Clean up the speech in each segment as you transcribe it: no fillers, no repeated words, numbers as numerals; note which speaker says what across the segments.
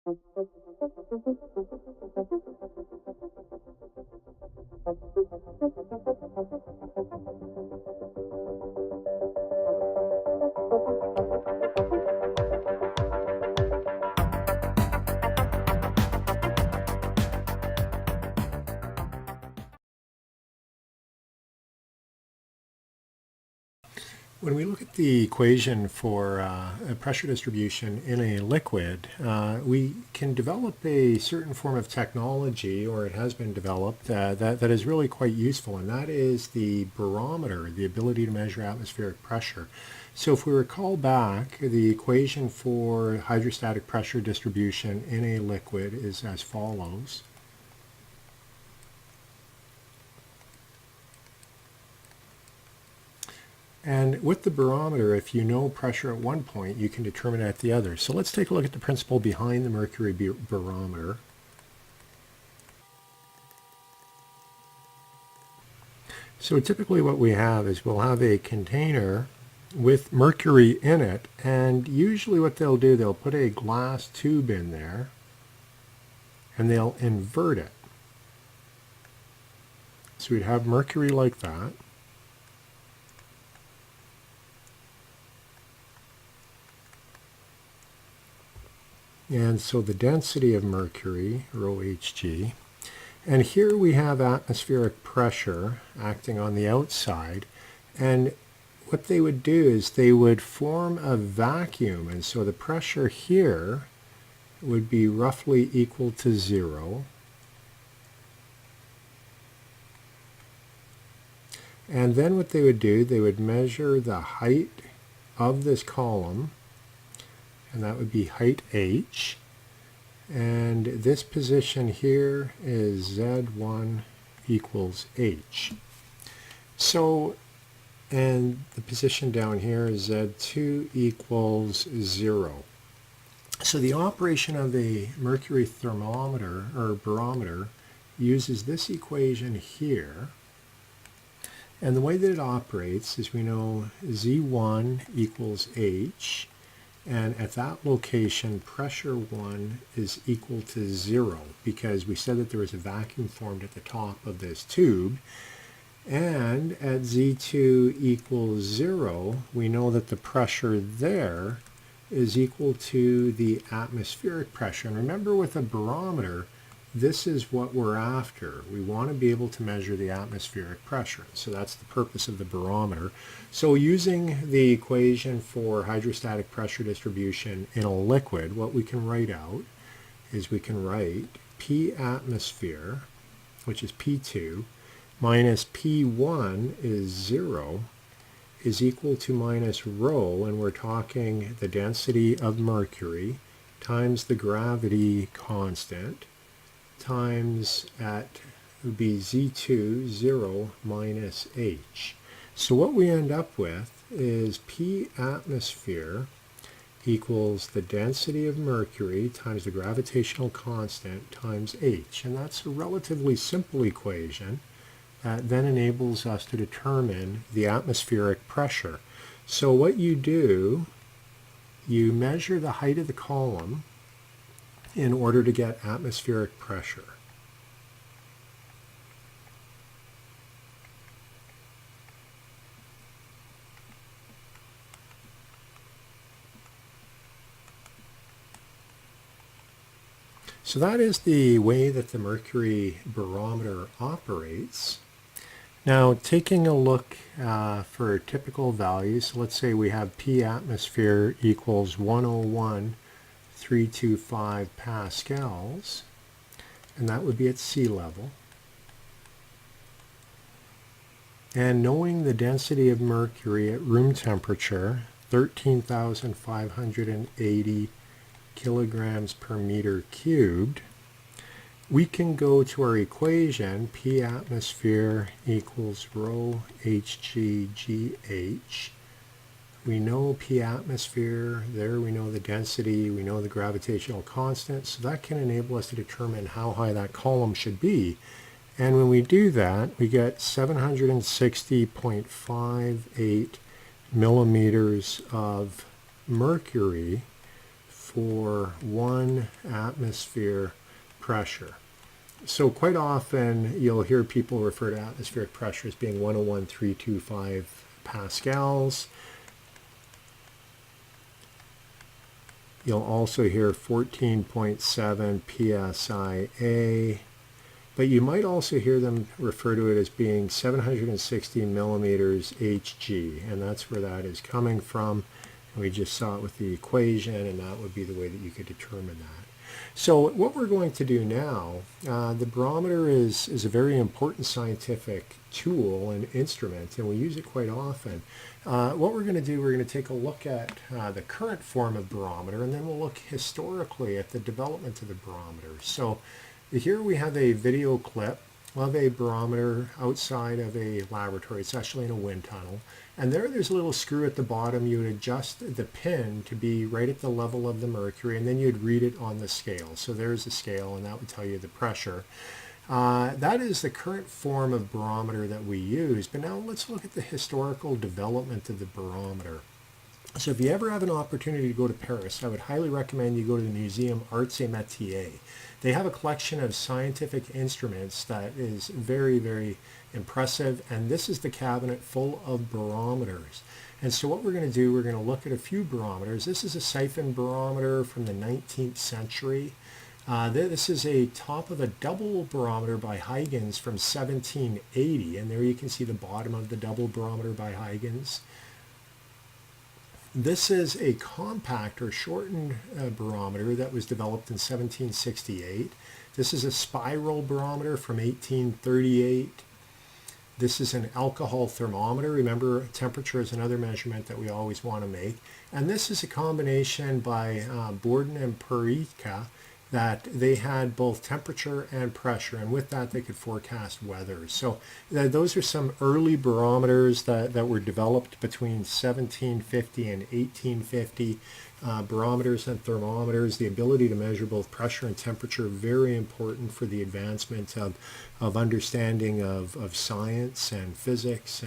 Speaker 1: When we look at the equation for a pressure distribution in a liquid, we can develop a certain form of technology, or it has been developed, that is really quite useful, and that is the barometer, the ability to measure atmospheric pressure. So if we recall back, the equation for hydrostatic pressure distribution in a liquid is as follows. And with the barometer, if you know pressure at one point, you can determine it at the other. So let's take a look at the principle behind the mercury barometer. So typically what we have is we'll have a container with mercury in it, and usually what they'll do, they'll put a glass tube in there and they'll invert it. So we'd have mercury like that. And so the density of mercury, rho Hg, and here we have atmospheric pressure acting on the outside, and what they would do is they would form a vacuum, and so the pressure here would be roughly equal to 0. And then what they would do, they would measure the height of this column, and that would be height h. And this position here is Z1 equals h. So, and the position down here is Z2 equals 0. So the operation of the mercury thermometer, or barometer, uses this equation here. And the way that it operates is we know Z1 equals h. And at that location, pressure 1 is equal to 0 because we said that there was a vacuum formed at the top of this tube. And at Z2 equals 0, we know that the pressure there is equal to the atmospheric pressure. And remember, with a barometer, this is what we're after. We want to be able to measure the atmospheric pressure. So that's the purpose of the barometer. So using the equation for hydrostatic pressure distribution in a liquid, what we can write out is we can write P atmosphere, which is P2, minus P1 is 0, is equal to minus rho, and we're talking the density of mercury, times the gravity constant, times at would be Z2, 0 minus h. So what we end up with is P atmosphere equals the density of mercury times the gravitational constant times h. And that's a relatively simple equation that then enables us to determine the atmospheric pressure. So what you do, you measure the height of the column in order to get atmospheric pressure. So that is the way that the mercury barometer operates. Now, taking a look for typical values, so let's say we have P atmosphere equals 101.325 pascals, and that would be at sea level. And knowing the density of mercury at room temperature, 13,580 kilograms per meter cubed, we can go to our equation, P atmosphere equals rho Hg/gh. We know P atmosphere, there we know the density, we know the gravitational constant, so that can enable us to determine how high that column should be. And when we do that, we get 760.58 millimeters of mercury for 1 atmosphere pressure. So quite often you'll hear people refer to atmospheric pressure as being 101,325 pascals. You'll also hear 14.7 psia, but you might also hear them refer to it as being 760 millimeters Hg, and that's where that is coming from. We just saw it with the equation, and that would be the way that you could determine that. So what we're going to do now, the barometer is a very important scientific tool and instrument, and we use it quite often. What we're going to do, we're going to take a look at the current form of barometer, and then we'll look historically at the development of the barometer. So here we have a video clip of a barometer outside of a laboratory. It's actually in a wind tunnel. And there's a little screw at the bottom. You would adjust the pin to be right at the level of the mercury, and then you'd read it on the scale. So there's the scale, and that would tell you the pressure. That is the current form of barometer that we use. But now let's look at the historical development of the barometer. So if you ever have an opportunity to go to Paris, I would highly recommend you go to the Museum Arts et Métiers. They have a collection of scientific instruments that is very, very impressive, and this is the cabinet full of barometers. And so what we're going to do, we're going to look at a few barometers. This is a siphon barometer from the 19th century. This is a top of a double barometer by Huygens from 1780, and there you can see the bottom of the double barometer by Huygens. This is a compact or shortened barometer that was developed in 1768. This is a spiral barometer from 1838. This is an alcohol thermometer. Remember, temperature is another measurement that we always want to make. And this is a combination by Borden and Perica that they had both temperature and pressure, and with that they could forecast weather. So those are some early barometers that were developed between 1750 and 1850. Barometers and thermometers, the ability to measure both pressure and temperature, very important for the advancement of understanding of science and physics,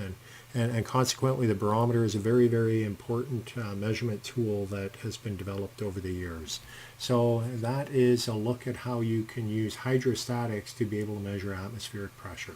Speaker 1: and consequently the barometer is a very, very important measurement tool that has been developed over the years. So that is a look at how you can use hydrostatics to be able to measure atmospheric pressure.